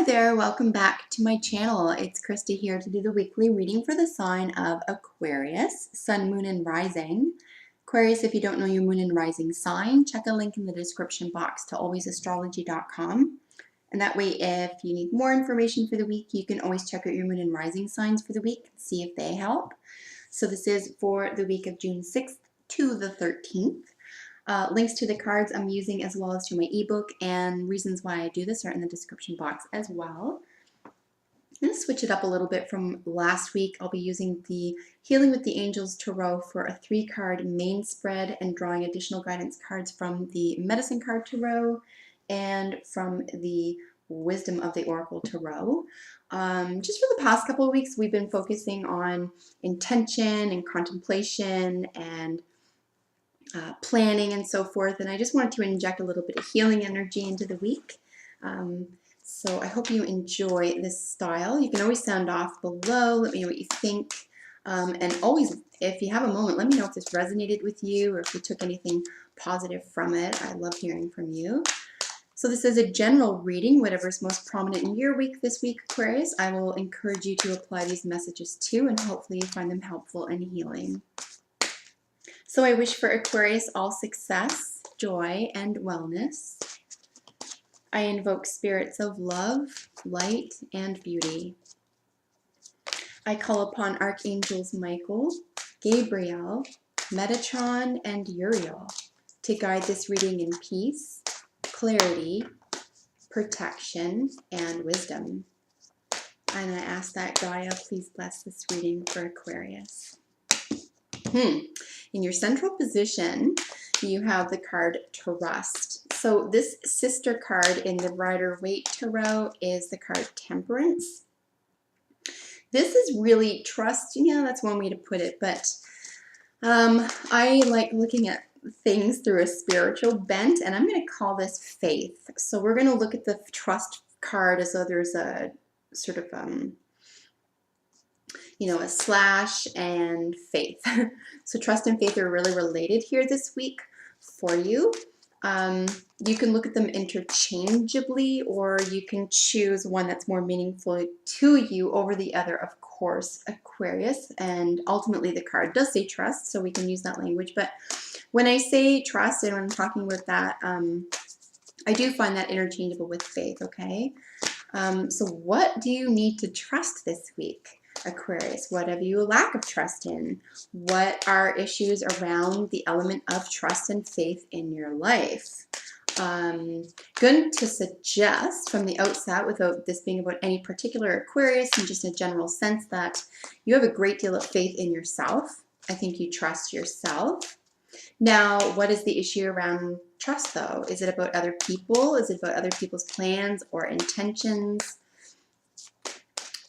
Hi there, welcome back to my channel. It's Krista here to do the weekly reading for the sign of Aquarius, Sun, Moon, and Rising. Aquarius, if you don't know your Moon and Rising sign, check a link in the description box to alwaysastrology.com. And that way, if you need more information for the week, you can always check out your Moon and Rising signs for the week and see if they help. So this is for the week of June 6th to the 13th. Links to the cards I'm using as well as to my ebook and reasons why I do this are in the description box as well. I'm going to switch it up a little bit from last week. I'll be using the Healing with the Angels Tarot for a 3-card main spread and drawing additional guidance cards from the Medicine Card Tarot and from the Wisdom of the Oracle Tarot. Just for the past couple of weeks, we've been focusing on intention and contemplation and planning and so forth, and I just wanted to inject a little bit of healing energy into the week. So I hope you enjoy this style. You can always sound off below, let me know what you think, and always, if you have a moment, let me know if this resonated with you or if you took anything positive from it. I love hearing from you. So this is a general reading, whatever's most prominent in your week this week, Aquarius. I will encourage you to apply these messages to, and hopefully you find them helpful and healing. So I wish for Aquarius all success, joy, and wellness. I invoke spirits of love, light, and beauty. I call upon Archangels Michael, Gabriel, Metatron, and Uriel to guide this reading in peace, clarity, protection, and wisdom. And I ask that Gaia please bless this reading for Aquarius. In your central position, you have the card Trust. So this sister card in the Rider-Waite Tarot is the card Temperance. This is really trust, yeah, that's one way to put it, but I like looking at things through a spiritual bent, and I'm going to call this faith. So we're going to look at the Trust card as though there's a sort of a slash and faith. So trust and faith are really related here this week for you. You can look at them interchangeably, or you can choose one that's more meaningful to you over the other, of course, Aquarius. And ultimately the card does say trust, so we can use that language. But when I say trust and when I'm talking about that, I do find that interchangeable with faith, okay? So what do you need to trust this week, Aquarius? What have you a lack of trust in? What are issues around the element of trust and faith in your life? Going to suggest from the outset, without this being about any particular Aquarius, and just in a general sense, that you have a great deal of faith in yourself. I think you trust yourself. Now, what is the issue around trust, though? Is it about other people? Is it about other people's plans or intentions,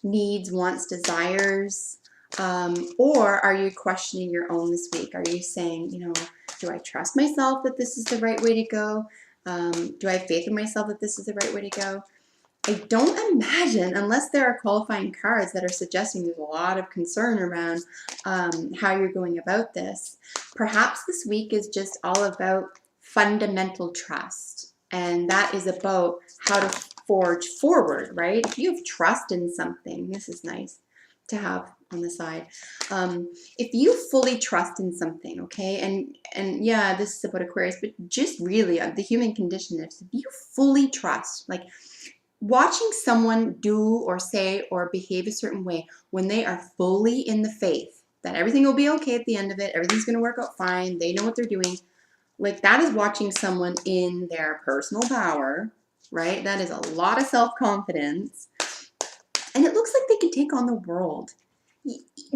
needs, wants, desires? Or are you questioning your own this week? Are you saying, do I trust myself that this is the right way to go? Do I have faith in myself that this is the right way to go? I don't imagine, unless there are qualifying cards that are suggesting there's a lot of concern around how you're going about this. Perhaps this week is just all about fundamental trust, and that is about how to forge forward, right? If you have trust in something, this is nice to have on the side. If you fully trust in something, okay, and yeah, this is about Aquarius, but just really the human condition is if you fully trust, like watching someone do or say or behave a certain way when they are fully in the faith that everything will be okay at the end of it, everything's going to work out fine, they know what they're doing, like that is watching someone in their personal power, right? That is a lot of self-confidence, and it looks like they can take on the world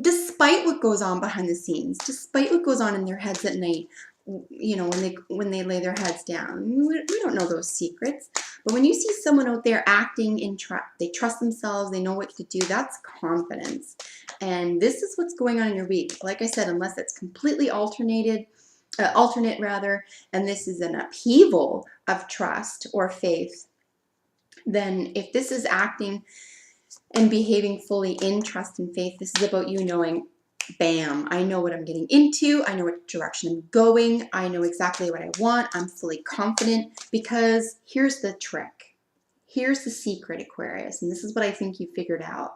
despite what goes on behind the scenes, despite what goes on in their heads at night, when they lay their heads down. We don't know those secrets. But when you see someone out there acting in trust, they trust themselves, they know what to do, that's confidence. And this is what's going on in your week. Like I said, unless it's completely alternate rather, and this is an upheaval of trust or faith, then if this is acting and behaving fully in trust and faith, this is about you knowing, bam, I know what I'm getting into, I know what direction I'm going, I know exactly what I want, I'm fully confident, because here's the trick. Here's the secret, Aquarius, and this is what I think you figured out.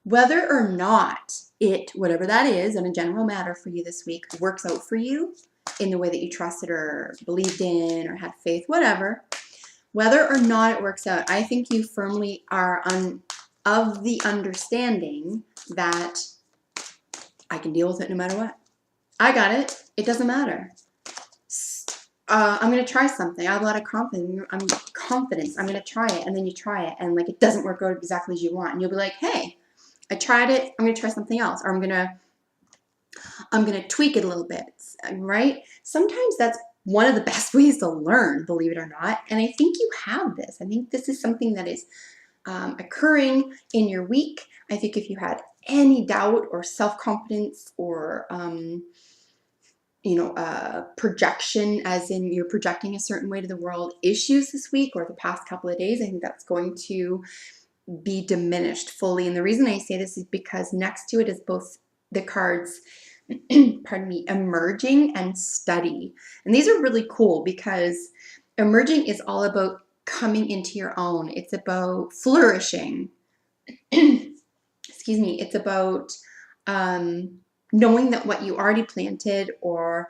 Whether or not whatever that is, in a general matter for you this week, works out for you in the way that you trusted or believed in or had faith, whatever, whether or not it works out, I think you firmly are of the understanding that I can deal with it no matter what. I got it. It doesn't matter. I'm going to try something. I have a lot of confidence. I'm going to try it. And then you try it. And like, it doesn't work out exactly as you want. And you'll be like, hey, I tried it. I'm going to try something else. Or I'm going to tweak it a little bit. Right? Sometimes that's one of the best ways to learn, believe it or not. And I think you have this. I think this is something that is occurring in your week. I think if you had any doubt or self-confidence or projection, as in you're projecting a certain way to the world, issues this week or the past couple of days, I think that's going to be diminished fully. And the reason I say this is because next to it is both the cards, pardon me, emerging and study. And these are really cool because emerging is all about coming into your own. It's about flourishing. Excuse me. It's about knowing that what you already planted or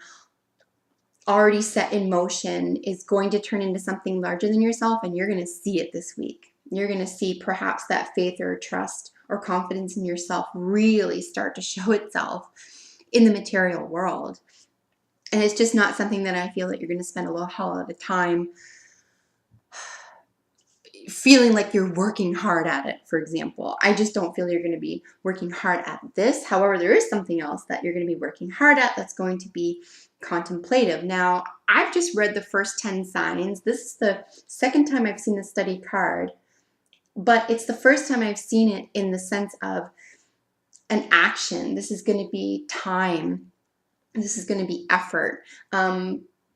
already set in motion is going to turn into something larger than yourself, and you're going to see it this week. You're going to see perhaps that faith or trust or confidence in yourself really start to show itself in the material world. And it's just not something that I feel that you're going to spend a hell of a time feeling like you're working hard at it, for example. I just don't feel you're going to be working hard at this. However, there is something else that you're going to be working hard at that's going to be contemplative. Now, I've just read the first 10 signs. This is the second time I've seen the study card, but it's the first time I've seen it in the sense of an action. This is going to be time. This is going to be effort.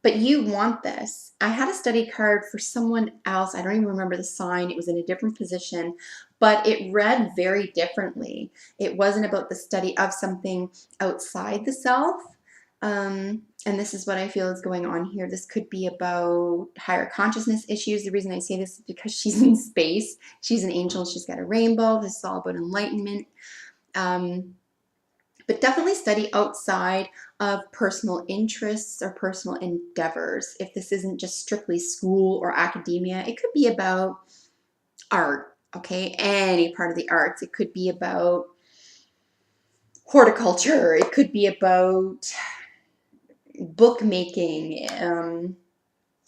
But you want this. I had a study card for someone else. I don't even remember the sign. It was in a different position, but it read very differently. It wasn't about the study of something outside the self. And this is what I feel is going on here. This could be about higher consciousness issues. The reason I say this is because she's in space. She's an angel. She's got a rainbow. This is all about enlightenment. But definitely study outside of personal interests or personal endeavors. If this isn't just strictly school or academia, it could be about art, okay? Any part of the arts. It could be about horticulture. It could be about bookmaking.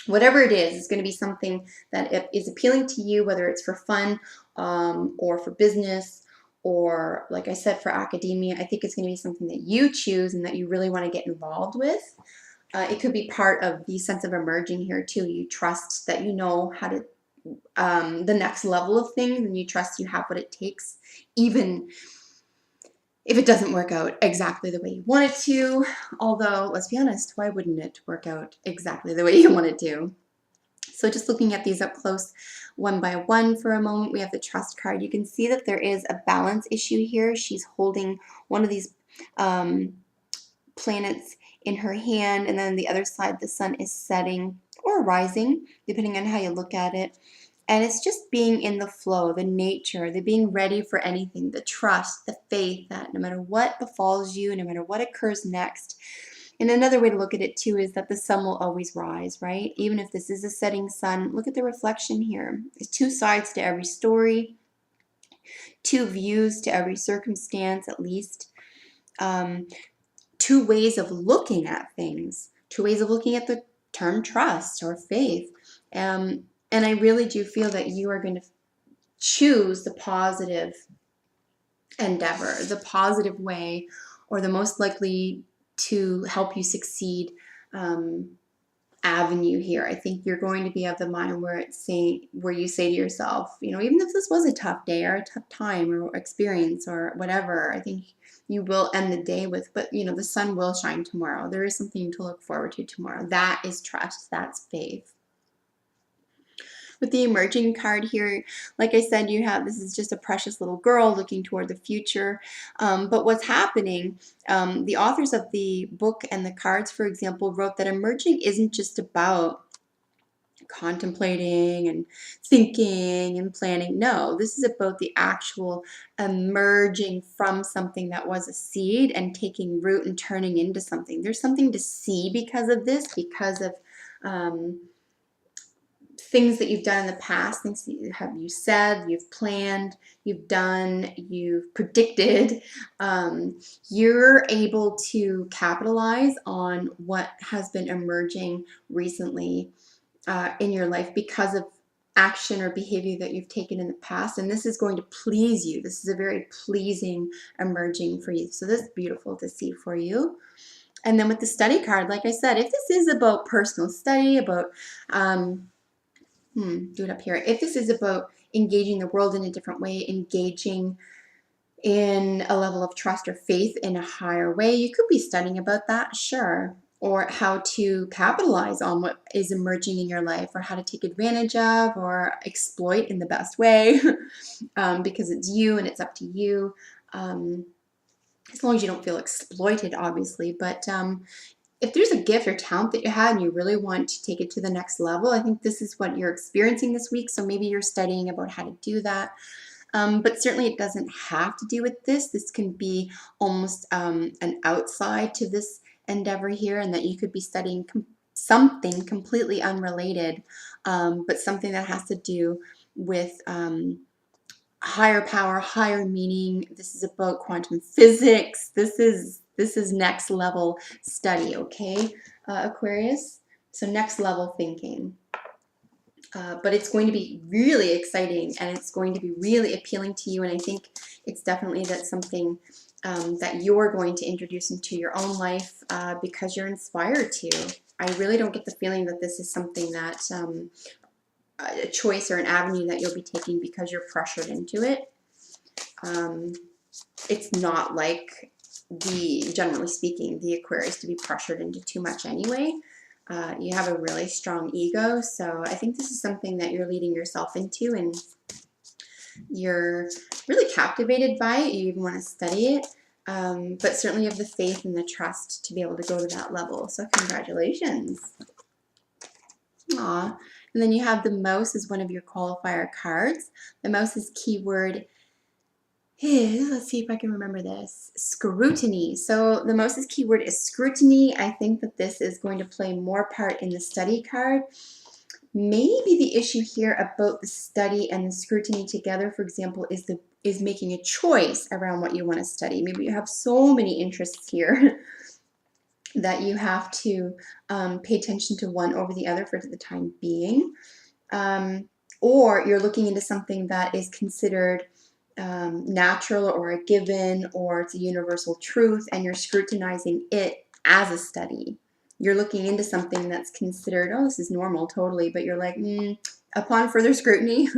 Whatever it is, it's going to be something that is appealing to you, whether it's for fun or for business, or like I said, for academia. I think it's going to be something that you choose and that you really want to get involved with. It could be part of the sense of emerging here too. You trust that you know how to, the next level of things, and you trust you have what it takes, even if it doesn't work out exactly the way you want it to. Although, let's be honest, why wouldn't it work out exactly the way you want it to? So just looking at these up close one by one for a moment, we have the trust card. You can see that there is a balance issue here. She's holding one of these planets in her hand, and then on the other side, the sun is setting or rising, depending on how you look at it. And it's just being in the flow, the nature, the being ready for anything, the trust, the faith that no matter what befalls you, no matter what occurs next. And another way to look at it too is that the sun will always rise, right? Even if this is a setting sun, look at the reflection here. There's two sides to every story, two views to every circumstance at least, two ways of looking at things, two ways of looking at the term trust or faith. And I really do feel that you are going to choose the positive endeavor, the positive way, or the most likely to help you succeed avenue here. I think you're going to be of the mind where you say to yourself, even if this was a tough day or a tough time or experience or whatever, I think you will end the day with, but the sun will shine tomorrow. There is something to look forward to tomorrow. That is trust. That's faith. With the emerging card here, like I said, this is just a precious little girl looking toward the future. But what's happening, the authors of the book and the cards, for example, wrote that emerging isn't just about contemplating and thinking and planning. No, this is about the actual emerging from something that was a seed and taking root and turning into something. There's something to see because of this, because of things that you've done in the past, things that you said, you've planned, you've done, you've predicted. You're able to capitalize on what has been emerging recently in your life because of action or behavior that you've taken in the past, and this is going to please you. This is a very pleasing emerging for you, so this is beautiful to see for you. And then with the study card, like I said, if this is about personal study, about do it up here. If this is about engaging the world in a different way, engaging in a level of trust or faith in a higher way, you could be studying about that, sure. Or how to capitalize on what is emerging in your life, or how to take advantage of or exploit in the best way, because it's you and it's up to you. As long as you don't feel exploited, obviously. But if there's a gift or talent that you had and you really want to take it to the next level, I think this is what you're experiencing this week. So maybe you're studying about how to do that. But certainly it doesn't have to do with this. This can be almost an outside to this endeavor here, and that you could be studying something completely unrelated, but something that has to do with higher power, higher meaning. This is about quantum physics. This is next level study, okay, Aquarius? So next level thinking. But it's going to be really exciting, and it's going to be really appealing to you, and I think it's definitely something that you're going to introduce into your own life because you're inspired to. I really don't get the feeling that this is something that a choice or an avenue that you'll be taking because you're pressured into it. It's not like generally speaking, the Aquarius to be pressured into too much anyway. You have a really strong ego, so I think this is something that you're leading yourself into, and you're really captivated by it. You even want to study it, but certainly you have the faith and the trust to be able to go to that level. So congratulations. Aw. And then you have the mouse as one of your qualifier cards. The mouse's keyword is, let's see if I can remember this, scrutiny. So the mouse's keyword is scrutiny. I think that this is going to play more part in the study card. Maybe the issue here about the study and the scrutiny together, for example, is making a choice around what you want to study. Maybe you have so many interests here that you have to pay attention to one over the other for the time being. Or you're looking into something that is considered natural or a given, or it's a universal truth, and you're scrutinizing it as a study. You're looking into something that's considered, oh, this is normal, totally, but you're like, upon further scrutiny,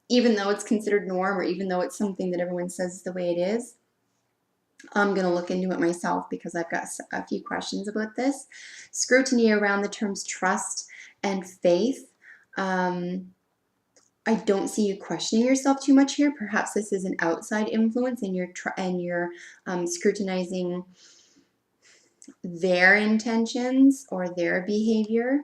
even though it's considered norm, or even though it's something that everyone says is the way it is, I'm going to look into it myself because I've got a few questions about this. Scrutiny around the terms trust and faith. I don't see you questioning yourself too much here. Perhaps this is an outside influence, and you're scrutinizing their intentions or their behavior.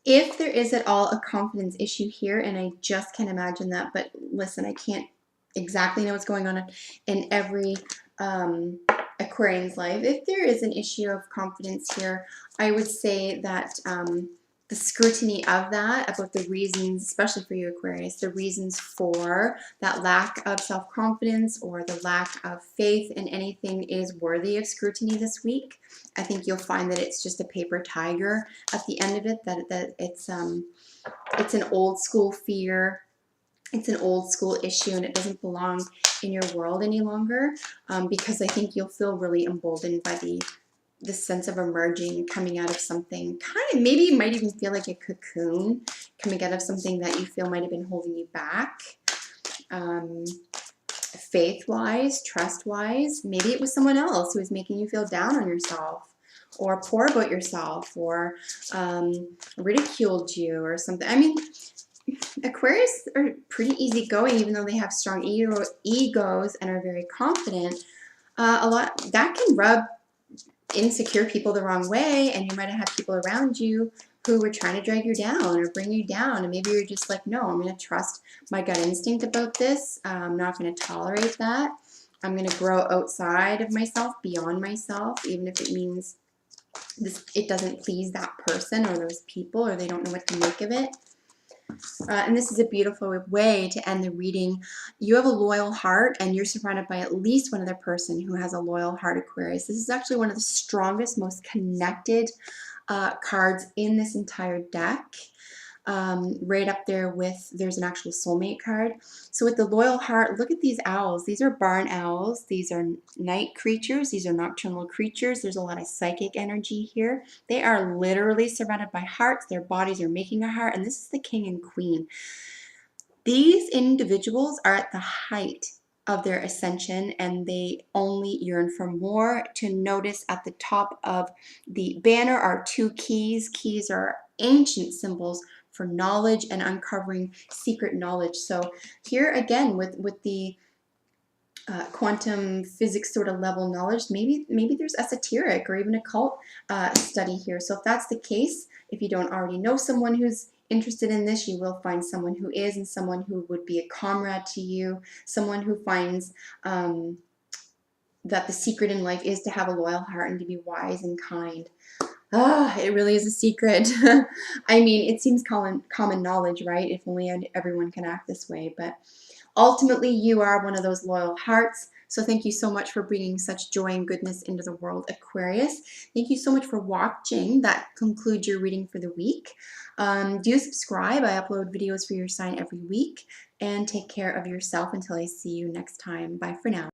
If there is at all a confidence issue here, and I just can't imagine that, but listen, I can't exactly know what's going on in every Aquarian's life. If there is an issue of confidence here, I would say that the scrutiny of that, about the reasons, especially for you Aquarius, the reasons for that lack of self-confidence or the lack of faith in anything is worthy of scrutiny this week. I think you'll find that it's just a paper tiger at the end of it, that it's an old school fear, it's an old school issue, and it doesn't belong in your world any longer, because I think you'll feel really emboldened by the sense of emerging, coming out of something, kind of, maybe you might even feel like a cocoon, coming out of something that you feel might have been holding you back, faith-wise, trust-wise. Maybe it was someone else who was making you feel down on yourself, or poor about yourself, or ridiculed you or something. I mean, Aquarius are pretty easygoing, even though they have strong egos and are very confident. A lot that can rub insecure people the wrong way, and you might have had people around you who were trying to drag you down or bring you down, and maybe you're just like, no, I'm going to trust my gut instinct about this. I'm not going to tolerate that. I'm going to grow outside of myself, beyond myself, even if it means it doesn't please that person or those people, or they don't know what to make of it. And this is a beautiful way to end the reading. You have a loyal heart, and you're surrounded by at least one other person who has a loyal heart, Aquarius. This is actually one of the strongest, most connected cards in this entire deck. Right up there with, there's an actual soulmate card. So with the loyal heart, look at these owls. These are barn owls. These are night creatures. These are nocturnal creatures. There's a lot of psychic energy here. They are literally surrounded by hearts. Their bodies are making a heart, and this is the king and queen. These individuals are at the height of their ascension, and they only yearn for more. To notice at the top of the banner are two keys. Keys are ancient symbols for knowledge and uncovering secret knowledge. So here again with the quantum physics sort of level knowledge, maybe there's esoteric or even occult study here. So if that's the case, if you don't already know someone who's interested in this, you will find someone who is, and someone who would be a comrade to you, someone who finds that the secret in life is to have a loyal heart and to be wise and kind. Ah, it really is a secret. I mean, it seems common knowledge, right? If only everyone can act this way. But ultimately, you are one of those loyal hearts. So thank you so much for bringing such joy and goodness into the world, Aquarius. Thank you so much for watching. That concludes your reading for the week. Do subscribe. I upload videos for your sign every week. And take care of yourself until I see you next time. Bye for now.